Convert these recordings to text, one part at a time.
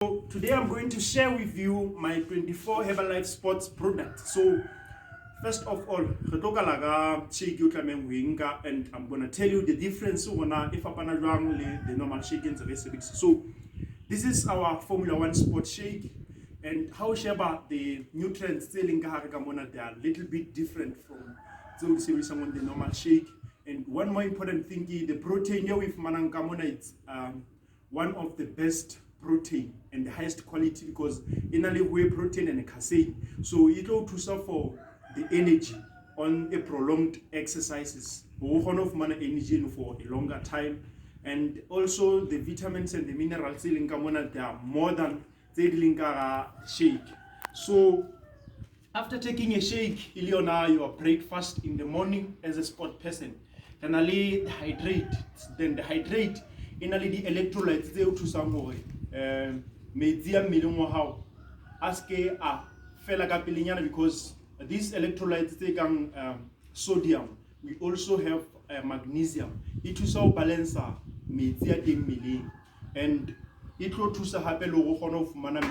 So today I'm going to share with you my 24 Herbalife Sports product. So first of all, shake and I'm gonna tell you the difference if the normal shake and the recipes. So this is our Formula 1 Sport Shake, and how the nutrients selling they are a little bit different from the normal shake. And one more important thing is the protein here with Manankamona, it's one of the best protein and the highest quality because in a whey protein and a casein. So it will to for the energy on a prolonged exercises. Of mana energy for a longer time, and also the vitamins and the minerals they are more than the shake. So after taking a shake, Iliona, your breakfast in the morning as a sport person, then I hydrate. Then the hydrate in the electrolytes they to some medium how ask a fella because these electrolytes they can sodium. We also have magnesium. It is our balancer medium and it will to happen of mana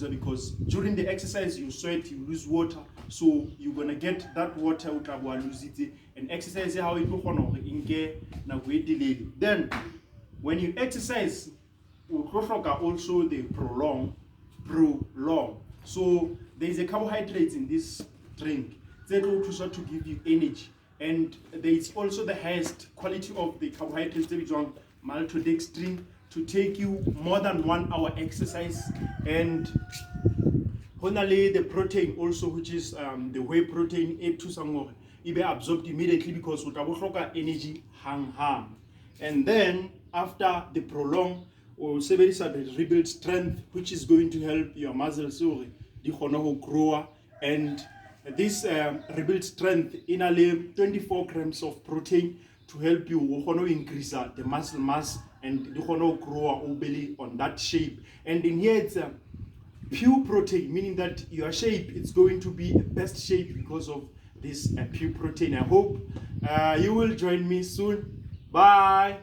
because during the exercise you sweat, you lose water, so you're gonna get that water lose it and exercise how it will delay. Then when you exercise, also the prolong. So there is a carbohydrate in this drink that will to give you energy, and there is also the highest quality of the carbohydrates which are maltodextrin to take you more than 1 hour exercise, and finally the protein also, which is the whey protein, it be absorbed immediately because utabohloka energy hang. And then after the prolong or the rebuild strength, which is going to help your muscles grow, and this rebuild strength in a 24 grams of protein to help you increase the muscle mass and grow belly on that shape. And in here it's pure protein, meaning that your shape is going to be the best shape because of this pure protein. I hope you will join me soon. Bye.